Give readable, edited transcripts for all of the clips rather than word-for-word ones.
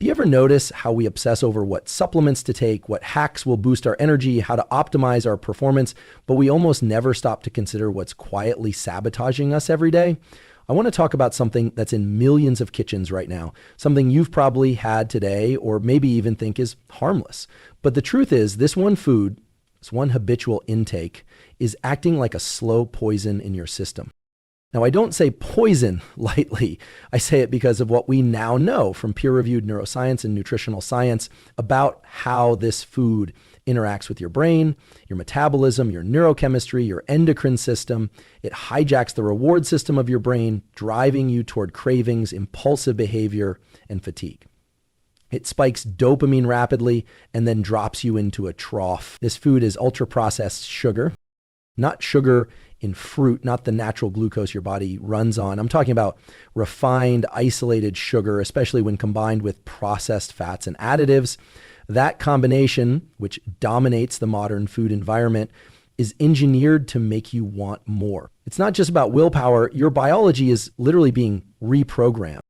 Do you ever notice how we obsess over what supplements to take, what hacks will boost our energy, how to optimize our performance, but we almost never stop to consider what's quietly sabotaging us every day? I want to talk about something that's in millions of kitchens right now, something you've probably had today or maybe even think is harmless. But the truth is, this one food, this one habitual intake, is acting like a slow poison in your system. Now, I don't say poison lightly. I say it because of what we now know from peer-reviewed neuroscience and nutritional science about how this food interacts with your brain, your metabolism, your neurochemistry, your endocrine system. It hijacks the reward system of your brain, driving you toward cravings, impulsive behavior, and fatigue. It spikes dopamine rapidly and then drops you into a trough. This food is ultra-processed sugar, not sugar in fruit, not the natural glucose your body runs on. I'm talking about refined, isolated sugar, especially when combined with processed fats and additives. That combination, which dominates the modern food environment, is engineered to make you want more. It's not just about willpower. Your biology is literally being reprogrammed.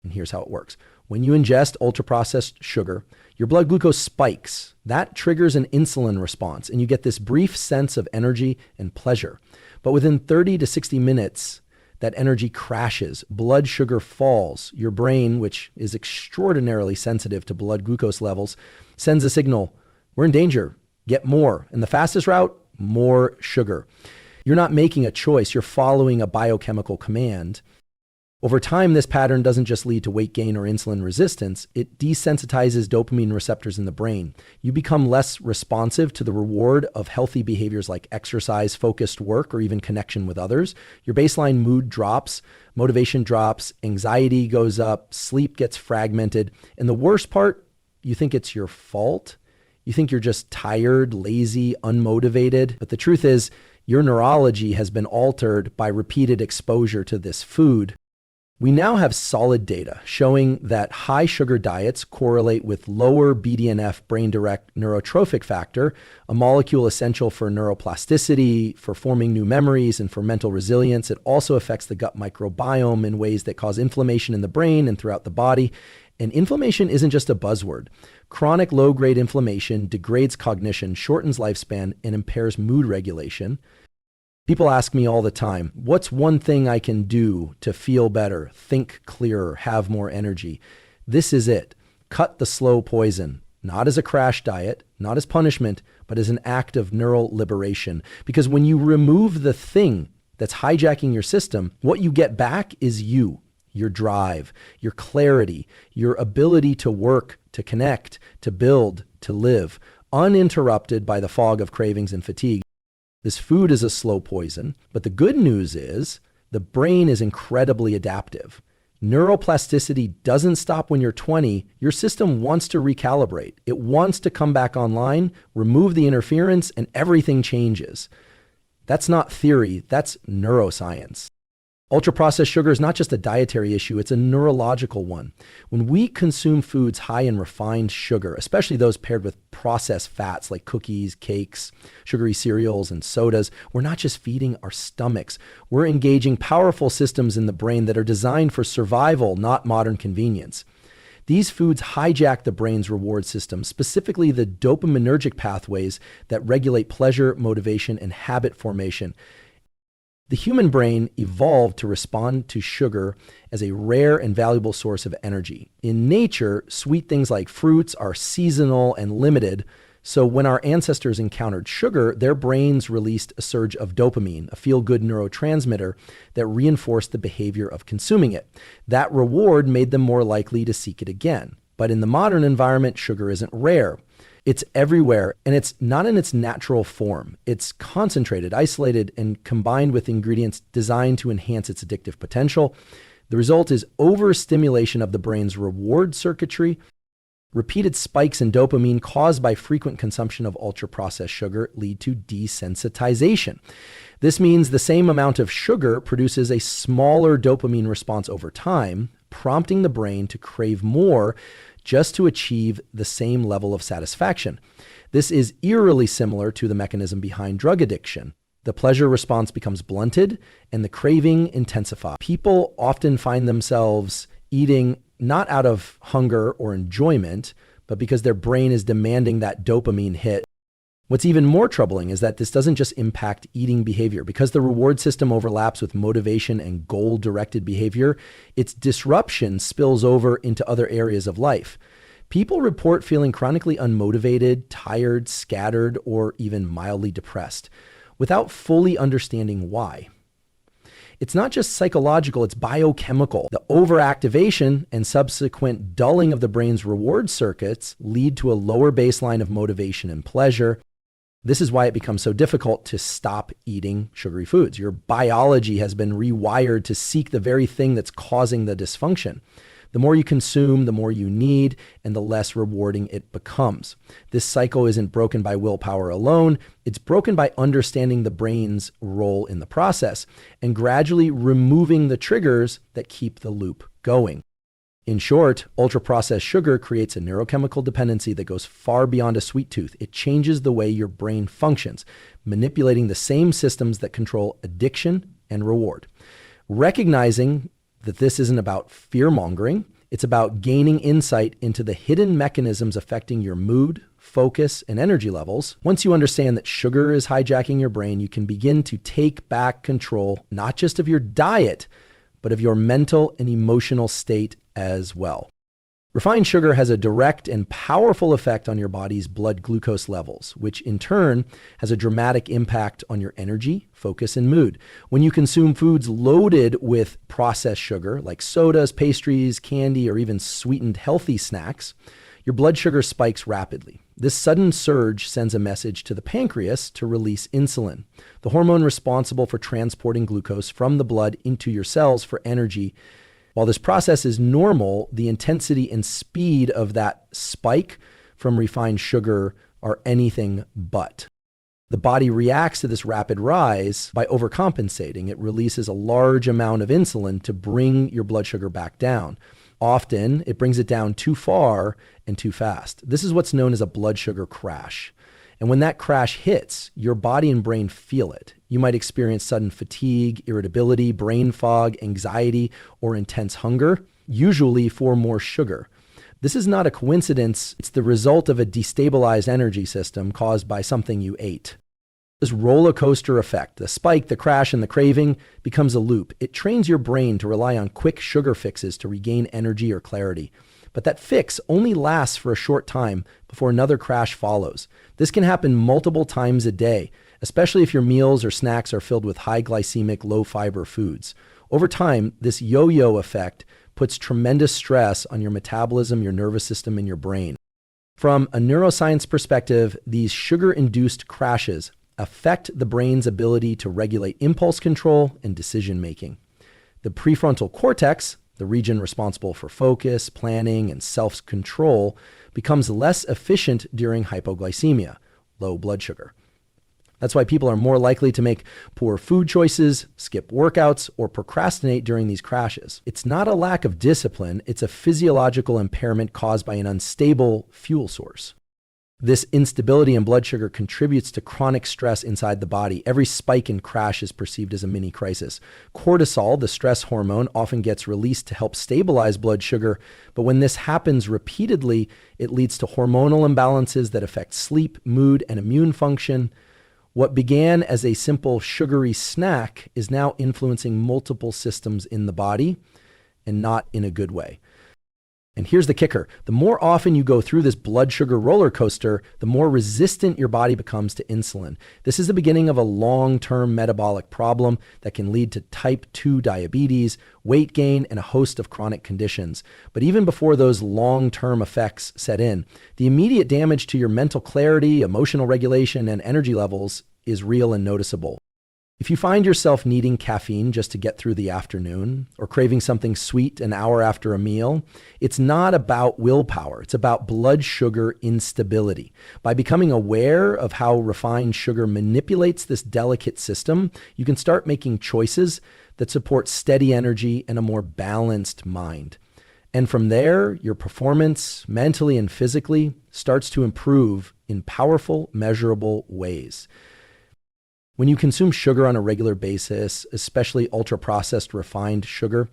And here's how it works. When you ingest ultra-processed sugar, your blood glucose spikes. That triggers an insulin response, and you get this brief sense of energy and pleasure. But within 30 to 60 minutes, that energy crashes. Blood sugar falls. Your brain, which is extraordinarily sensitive to blood glucose levels, sends a signal, we're in danger, get more. And the fastest route, more sugar. You're not making a choice, you're following a biochemical command. Over time, this pattern doesn't just lead to weight gain or insulin resistance, it desensitizes dopamine receptors in the brain. You become less responsive to the reward of healthy behaviors like exercise, focused work, or even connection with others. Your baseline mood drops, motivation drops, anxiety goes up, sleep gets fragmented. And the worst part, you think it's your fault. You think you're just tired, lazy, unmotivated. But the truth is, your neurology has been altered by repeated exposure to this food. We now have solid data showing that high sugar diets correlate with lower BDNF, brain-direct neurotrophic factor, a molecule essential for neuroplasticity, for forming new memories, and for mental resilience. It also affects the gut microbiome in ways that cause inflammation in the brain and throughout the body. And inflammation isn't just a buzzword. Chronic low-grade inflammation degrades cognition, shortens lifespan, and impairs mood regulation. People ask me all the time, what's one thing I can do to feel better, think clearer, have more energy? This is it. Cut the slow poison, not as a crash diet, not as punishment, but as an act of neural liberation. Because when you remove the thing that's hijacking your system, what you get back is you, your drive, your clarity, your ability to work, to connect, to build, to live, uninterrupted by the fog of cravings and fatigue. This food is a slow poison, but the good news is the brain is incredibly adaptive. Neuroplasticity doesn't stop when you're 20. Your system wants to recalibrate. It wants to come back online, remove the interference, and everything changes. That's not theory, that's neuroscience. Ultra-processed sugar is not just a dietary issue, it's a neurological one. When we consume foods high in refined sugar, especially those paired with processed fats like cookies, cakes, sugary cereals, and sodas, we're not just feeding our stomachs. We're engaging powerful systems in the brain that are designed for survival, not modern convenience. These foods hijack the brain's reward system, specifically the dopaminergic pathways that regulate pleasure, motivation, and habit formation. The human brain evolved to respond to sugar as a rare and valuable source of energy. In nature, sweet things like fruits are seasonal and limited, so when our ancestors encountered sugar, their brains released a surge of dopamine, a feel-good neurotransmitter that reinforced the behavior of consuming it. That reward made them more likely to seek it again. But in the modern environment, sugar isn't rare. It's everywhere, and it's not in its natural form. It's concentrated, isolated, and combined with ingredients designed to enhance its addictive potential. The result is overstimulation of the brain's reward circuitry. Repeated spikes in dopamine caused by frequent consumption of ultra-processed sugar lead to desensitization. This means the same amount of sugar produces a smaller dopamine response over time, prompting the brain to crave more just to achieve the same level of satisfaction. This is eerily similar to the mechanism behind drug addiction. The pleasure response becomes blunted and the craving intensifies. People often find themselves eating not out of hunger or enjoyment, but because their brain is demanding that dopamine hit. What's even more troubling is that this doesn't just impact eating behavior. Because the reward system overlaps with motivation and goal-directed behavior, its disruption spills over into other areas of life. People report feeling chronically unmotivated, tired, scattered, or even mildly depressed without fully understanding why. It's not just psychological, it's biochemical. The overactivation and subsequent dulling of the brain's reward circuits lead to a lower baseline of motivation and pleasure. This is why it becomes so difficult to stop eating sugary foods. Your biology has been rewired to seek the very thing that's causing the dysfunction. The more you consume, the more you need, and the less rewarding it becomes. This cycle isn't broken by willpower alone. It's broken by understanding the brain's role in the process and gradually removing the triggers that keep the loop going. In short, ultra-processed sugar creates a neurochemical dependency that goes far beyond a sweet tooth. It changes the way your brain functions, manipulating the same systems that control addiction and reward. Recognizing that this isn't about fear-mongering, it's about gaining insight into the hidden mechanisms affecting your mood, focus, and energy levels. Once you understand that sugar is hijacking your brain, you can begin to take back control, not just of your diet, but of your mental and emotional state as well. Refined sugar has a direct and powerful effect on your body's blood glucose levels, which in turn has a dramatic impact on your energy, focus, and mood. When you consume foods loaded with processed sugar, like sodas, pastries, candy, or even sweetened healthy snacks, your blood sugar spikes rapidly. This sudden surge sends a message to the pancreas to release insulin, the hormone responsible for transporting glucose from the blood into your cells for energy. While this process is normal, the intensity and speed of that spike from refined sugar are anything but. The body reacts to this rapid rise by overcompensating. It releases a large amount of insulin to bring your blood sugar back down. Often, it brings it down too far and too fast. This is what's known as a blood sugar crash. And when that crash hits, your body and brain feel it. You might experience sudden fatigue, irritability, brain fog, anxiety, or intense hunger, usually for more sugar. This is not a coincidence. It's the result of a destabilized energy system caused by something you ate. This roller coaster effect, the spike, the crash, and the craving becomes a loop. It trains your brain to rely on quick sugar fixes to regain energy or clarity. But that fix only lasts for a short time before another crash follows. This can happen multiple times a day, especially if your meals or snacks are filled with high glycemic, low fiber foods. Over time, this yo-yo effect puts tremendous stress on your metabolism, your nervous system, and your brain. From a neuroscience perspective, these sugar-induced crashes affect the brain's ability to regulate impulse control and decision-making. The prefrontal cortex, the region responsible for focus, planning, and self-control, becomes less efficient during hypoglycemia, low blood sugar. That's why people are more likely to make poor food choices, skip workouts, or procrastinate during these crashes. It's not a lack of discipline, it's a physiological impairment caused by an unstable fuel source. This instability in blood sugar contributes to chronic stress inside the body. Every spike and crash is perceived as a mini crisis. Cortisol, the stress hormone, often gets released to help stabilize blood sugar, but when this happens repeatedly, it leads to hormonal imbalances that affect sleep, mood, and immune function. What began as a simple sugary snack is now influencing multiple systems in the body, and not in a good way. And here's the kicker. The more often you go through this blood sugar roller coaster, the more resistant your body becomes to insulin. This is the beginning of a long-term metabolic problem that can lead to type 2 diabetes, weight gain, and a host of chronic conditions. But even before those long-term effects set in, the immediate damage to your mental clarity, emotional regulation, and energy levels is real and noticeable. If you find yourself needing caffeine just to get through the afternoon or craving something sweet an hour after a meal, it's not about willpower. It's about blood sugar instability. By becoming aware of how refined sugar manipulates this delicate system, you can start making choices that support steady energy and a more balanced mind. And from there, your performance, mentally and physically, starts to improve in powerful, measurable ways. When you consume sugar on a regular basis, especially ultra-processed refined sugar,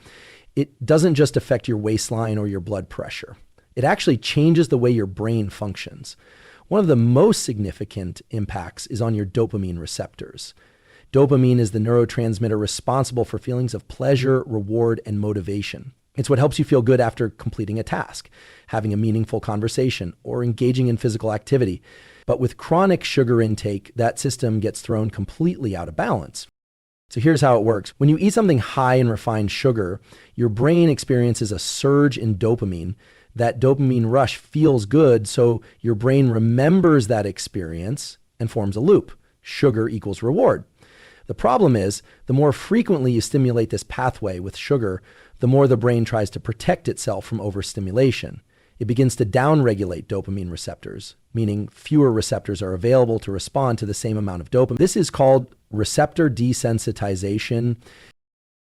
it doesn't just affect your waistline or your blood pressure. It actually changes the way your brain functions. One of the most significant impacts is on your dopamine receptors. Dopamine is the neurotransmitter responsible for feelings of pleasure, reward, and motivation. It's what helps you feel good after completing a task, having a meaningful conversation, or engaging in physical activity. But with chronic sugar intake, that system gets thrown completely out of balance. So here's how it works. When you eat something high in refined sugar, your brain experiences a surge in dopamine. That dopamine rush feels good, so your brain remembers that experience and forms a loop. Sugar equals reward. The problem is, the more frequently you stimulate this pathway with sugar, the more the brain tries to protect itself from overstimulation. It begins to downregulate dopamine receptors, meaning fewer receptors are available to respond to the same amount of dopamine. This is called receptor desensitization.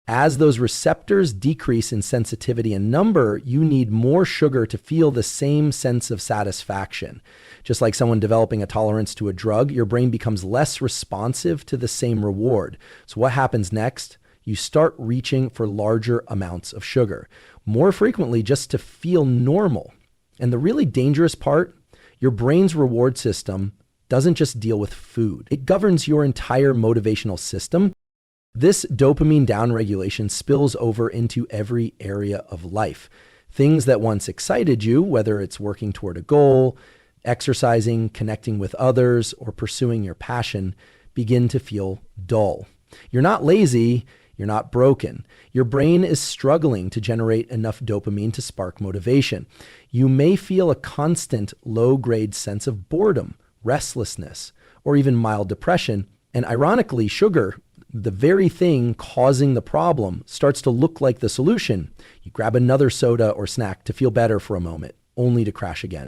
As those receptors decrease in sensitivity and number, you need more sugar to feel the same sense of satisfaction. Just like someone developing a tolerance to a drug, your brain becomes less responsive to the same reward. So what happens next? You start reaching for larger amounts of sugar, more frequently just to feel normal. And the really dangerous part, your brain's reward system doesn't just deal with food. It governs your entire motivational system. This dopamine downregulation spills over into every area of life. Things that once excited you, whether it's working toward a goal, exercising, connecting with others, or pursuing your passion, begin to feel dull. You're not lazy, you're not broken. Your brain is struggling to generate enough dopamine to spark motivation. You may feel a constant low-grade sense of boredom, restlessness, or even mild depression. And ironically, sugar, the very thing causing the problem, starts to look like the solution. You grab another soda or snack to feel better for a moment, only to crash again.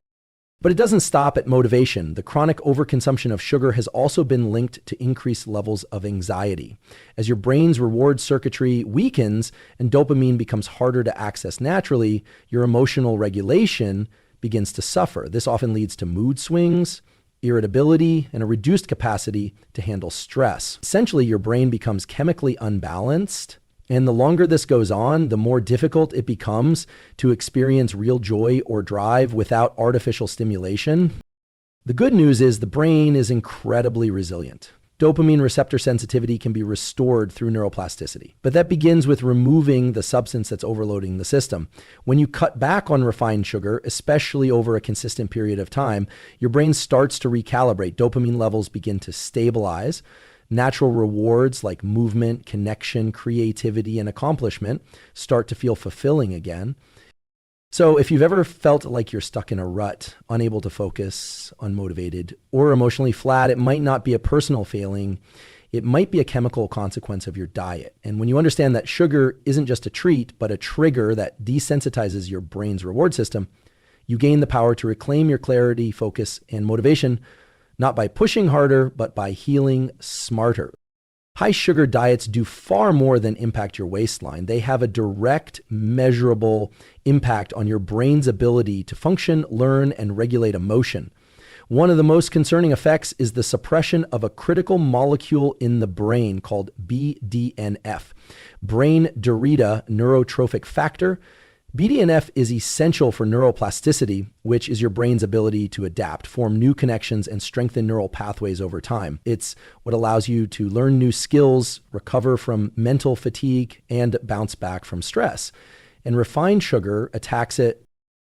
But it doesn't stop at motivation. The chronic overconsumption of sugar has also been linked to increased levels of anxiety. As your brain's reward circuitry weakens and dopamine becomes harder to access naturally, your emotional regulation begins to suffer. This often leads to mood swings, irritability, and a reduced capacity to handle stress. Essentially, your brain becomes chemically unbalanced. And the longer this goes on, the more difficult it becomes to experience real joy or drive without artificial stimulation. The good news is the brain is incredibly resilient. Dopamine receptor sensitivity can be restored through neuroplasticity, but that begins with removing the substance that's overloading the system. When you cut back on refined sugar, especially over a consistent period of time, your brain starts to recalibrate. Dopamine levels begin to stabilize. Natural rewards like movement, connection, creativity, and accomplishment start to feel fulfilling again. So if you've ever felt like you're stuck in a rut, unable to focus, unmotivated, or emotionally flat, it might not be a personal failing. It might be a chemical consequence of your diet. And when you understand that sugar isn't just a treat, but a trigger that desensitizes your brain's reward system, you gain the power to reclaim your clarity, focus, and motivation, not by pushing harder, but by healing smarter. High sugar diets do far more than impact your waistline. They have a direct, measurable impact on your brain's ability to function, learn, and regulate emotion. One of the most concerning effects is the suppression of a critical molecule in the brain called BDNF, brain dirida neurotrophic factor. BDNF is essential for neuroplasticity, which is your brain's ability to adapt, form new connections, and strengthen neural pathways over time. It's what allows you to learn new skills, recover from mental fatigue, and bounce back from stress. And refined sugar attacks it.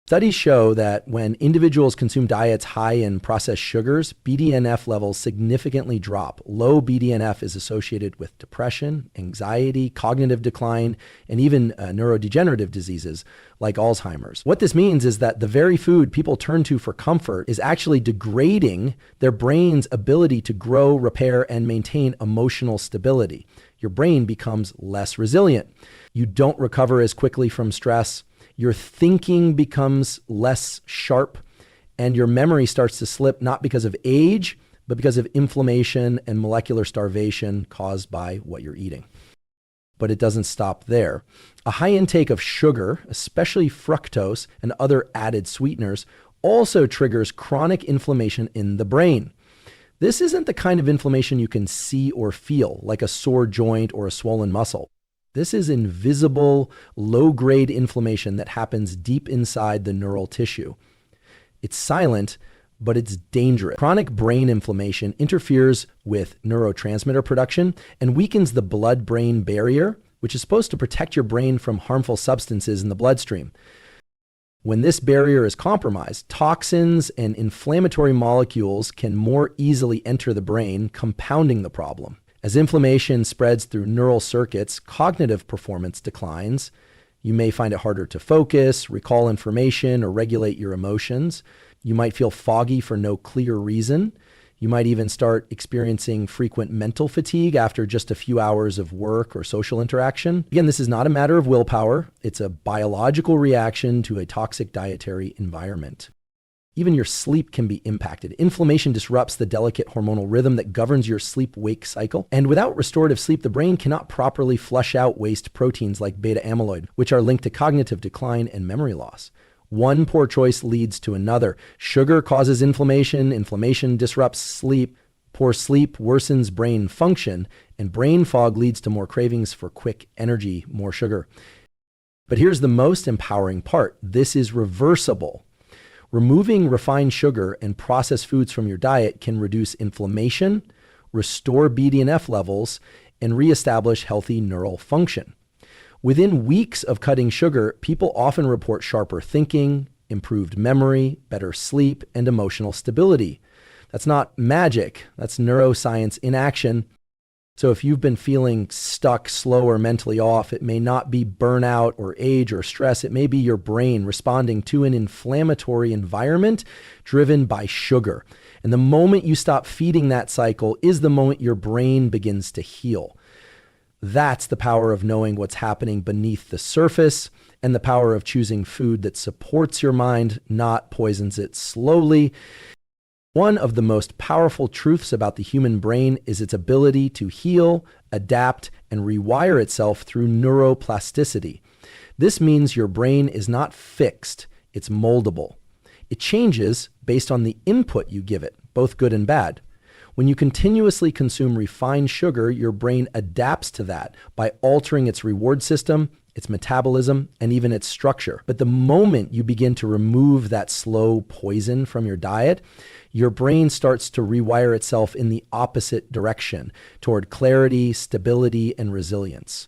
Studies show that when individuals consume diets high in processed sugars, BDNF levels significantly drop. Low BDNF is associated with depression, anxiety, cognitive decline, and even neurodegenerative diseases like Alzheimer's. What this means is that the very food people turn to for comfort is actually degrading their brain's ability to grow, repair, and maintain emotional stability. Your brain becomes less resilient. You don't recover as quickly from stress. Your thinking becomes less sharp, and your memory starts to slip, not because of age, but because of inflammation and molecular starvation caused by what you're eating. But it doesn't stop there. A high intake of sugar, especially fructose and other added sweeteners, also triggers chronic inflammation in the brain. This isn't the kind of inflammation you can see or feel, like a sore joint or a swollen muscle. This is invisible, low-grade inflammation that happens deep inside the neural tissue. It's silent, but it's dangerous. Chronic brain inflammation interferes with neurotransmitter production and weakens the blood-brain barrier, which is supposed to protect your brain from harmful substances in the bloodstream. When this barrier is compromised, toxins and inflammatory molecules can more easily enter the brain, compounding the problem. As inflammation spreads through neural circuits, cognitive performance declines. You may find it harder to focus, recall information, or regulate your emotions. You might feel foggy for no clear reason. You might even start experiencing frequent mental fatigue after just a few hours of work or social interaction. Again, this is not a matter of willpower. It's a biological reaction to a toxic dietary environment. Even your sleep can be impacted. Inflammation disrupts the delicate hormonal rhythm that governs your sleep-wake cycle. And without restorative sleep, the brain cannot properly flush out waste proteins like beta amyloid, which are linked to cognitive decline and memory loss. One poor choice leads to another. Sugar causes inflammation. Inflammation disrupts sleep. Poor sleep worsens brain function. And brain fog leads to more cravings for quick energy, more sugar. But here's the most empowering part. This is reversible. Removing refined sugar and processed foods from your diet can reduce inflammation, restore BDNF levels, and reestablish healthy neural function. Within weeks of cutting sugar, people often report sharper thinking, improved memory, better sleep, and emotional stability. That's not magic. That's neuroscience in action. So if you've been feeling stuck, slow, or mentally off, it may not be burnout or age or stress. It may be your brain responding to an inflammatory environment driven by sugar. And the moment you stop feeding that cycle is the moment your brain begins to heal. That's the power of knowing what's happening beneath the surface and the power of choosing food that supports your mind, not poisons it slowly. One of the most powerful truths about the human brain is its ability to heal, adapt, and rewire itself through neuroplasticity. This means your brain is not fixed, it's moldable. It changes based on the input you give it, both good and bad. When you continuously consume refined sugar, your brain adapts to that by altering its reward system, its metabolism, and even its structure. But the moment you begin to remove that slow poison from your diet, your brain starts to rewire itself in the opposite direction, toward clarity, stability, and resilience.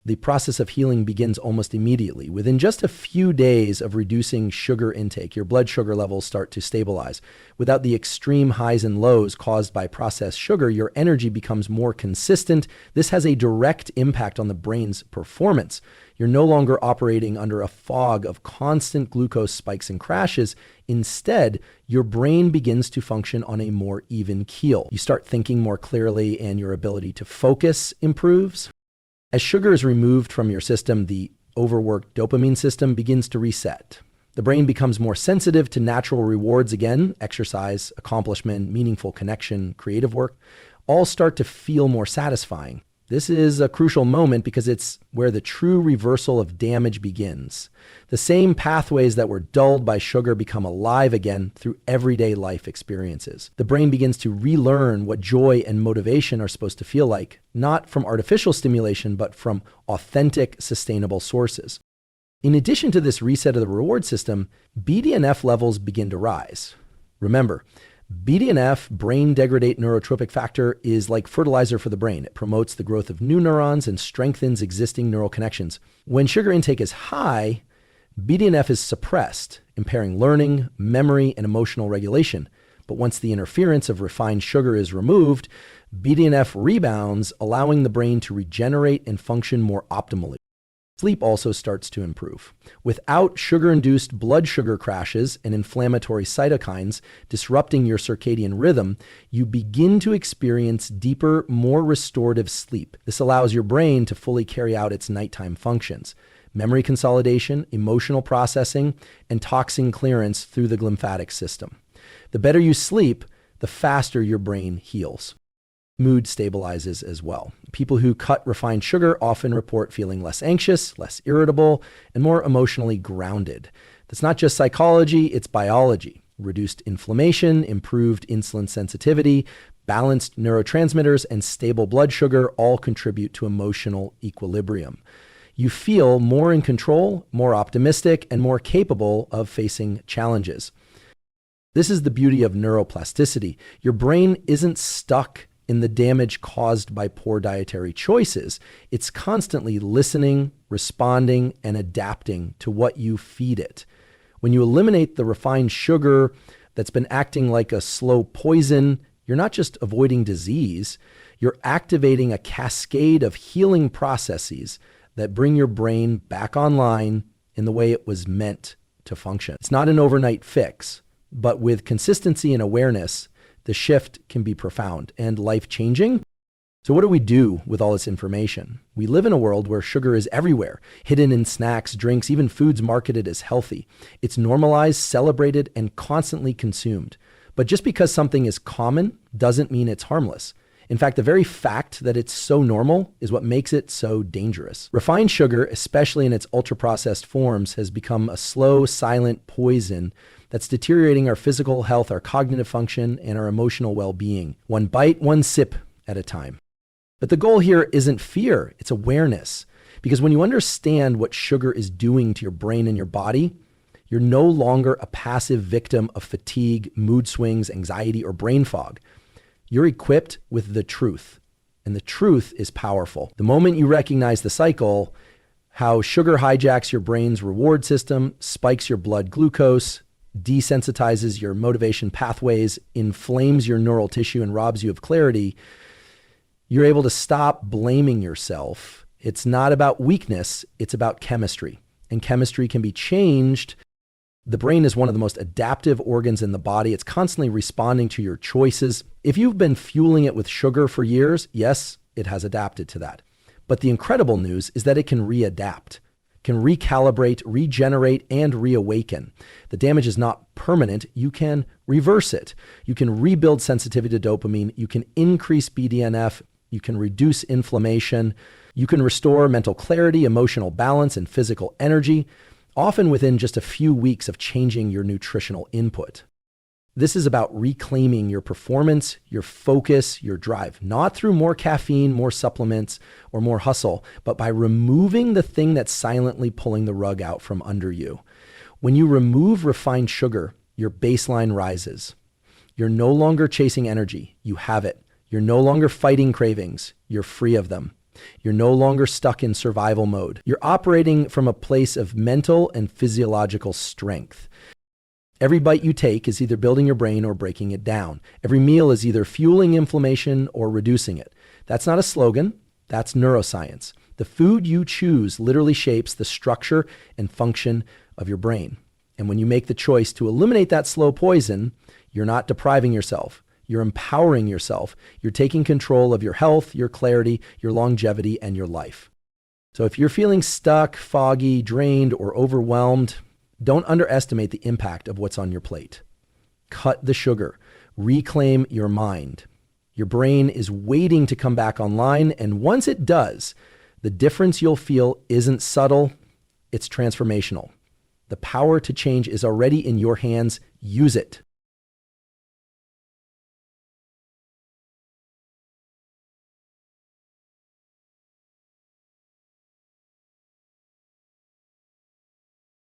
The process of healing begins almost immediately. Within just a few days of reducing sugar intake, your blood sugar levels start to stabilize. Without the extreme highs and lows caused by processed sugar, your energy becomes more consistent. This has a direct impact on the brain's performance. You're no longer operating under a fog of constant glucose spikes and crashes. Instead, your brain begins to function on a more even keel. You start thinking more clearly and your ability to focus improves. As sugar is removed from your system, the overworked dopamine system begins to reset. The brain becomes more sensitive to natural rewards again. Exercise, accomplishment, meaningful connection, creative work, all start to feel more satisfying. This is a crucial moment because it's where the true reversal of damage begins. The same pathways that were dulled by sugar become alive again through everyday life experiences. The brain begins to relearn what joy and motivation are supposed to feel like, not from artificial stimulation, but from authentic, sustainable sources. In addition to this reset of the reward system, BDNF levels begin to rise. Remember, BDNF, brain degradate neurotropic factor, is like fertilizer for the brain. It promotes the growth of new neurons and strengthens existing neural connections. When sugar intake is high, BDNF is suppressed, impairing learning, memory, and emotional regulation. But once the interference of refined sugar is removed, BDNF rebounds, allowing the brain to regenerate and function more optimally. Sleep also starts to improve. Without sugar-induced blood sugar crashes and inflammatory cytokines disrupting your circadian rhythm, you begin to experience deeper, more restorative sleep. This allows your brain to fully carry out its nighttime functions: memory consolidation, emotional processing, and toxin clearance through the lymphatic system. The better you sleep, the faster your brain heals. Mood stabilizes as well. People who cut refined sugar often report feeling less anxious, less irritable, and more emotionally grounded. That's not just psychology, it's biology. Reduced inflammation, improved insulin sensitivity, Balanced neurotransmitters and stable blood sugar all contribute to emotional equilibrium. You feel more in control, more optimistic, and more capable of facing challenges. This is the beauty of neuroplasticity. Your brain isn't stuck in the damage caused by poor dietary choices. It's constantly listening, responding, and adapting to what you feed it. When you eliminate the refined sugar that's been acting like a slow poison, you're not just avoiding disease, you're activating a cascade of healing processes that bring your brain back online in the way it was meant to function. It's not an overnight fix, but with consistency and awareness, the shift can be profound and life-changing. So what do we do with all this information? We live in a world where sugar is everywhere, hidden in snacks, drinks, even foods marketed as healthy. It's normalized, celebrated, and constantly consumed. But just because something is common doesn't mean it's harmless. In fact, the very fact that it's so normal is what makes it so dangerous. Refined sugar, especially in its ultra-processed forms, has become a slow, silent poison that's deteriorating our physical health, our cognitive function, and our emotional well-being. One bite, one sip at a time. But the goal here isn't fear, it's awareness. Because when you understand what sugar is doing to your brain and your body, you're no longer a passive victim of fatigue, mood swings, anxiety, or brain fog. You're equipped with the truth, and the truth is powerful. The moment you recognize the cycle, how sugar hijacks your brain's reward system, spikes your blood glucose, desensitizes your motivation pathways, inflames your neural tissue, and robs you of clarity, you're able to stop blaming yourself. It's not about weakness, it's about chemistry. And chemistry can be changed. The brain is one of the most adaptive organs in the body. It's constantly responding to your choices. If you've been fueling it with sugar for years, yes, it has adapted to that. But the incredible news is that it can readapt, can recalibrate, regenerate, and reawaken. The damage is not permanent. You can reverse it. You can rebuild sensitivity to dopamine. You can increase BDNF. You can reduce inflammation. You can restore mental clarity, emotional balance, and physical energy, often within just a few weeks of changing your nutritional input. This is about reclaiming your performance, your focus, your drive, not through more caffeine, more supplements, or more hustle, but by removing the thing that's silently pulling the rug out from under you. When you remove refined sugar, your baseline rises. You're no longer chasing energy, you have it. You're no longer fighting cravings, you're free of them. You're no longer stuck in survival mode. You're operating from a place of mental and physiological strength. Every bite you take is either building your brain or breaking it down. Every meal is either fueling inflammation or reducing it. That's not a slogan, that's neuroscience. The food you choose literally shapes the structure and function of your brain. And when you make the choice to eliminate that slow poison, you're not depriving yourself. You're empowering yourself. You're taking control of your health, your clarity, your longevity, and your life. So if you're feeling stuck, foggy, drained, or overwhelmed, don't underestimate the impact of what's on your plate. Cut the sugar. Reclaim your mind. Your brain is waiting to come back online, and once it does, the difference you'll feel isn't subtle, it's transformational. The power to change is already in your hands. Use it.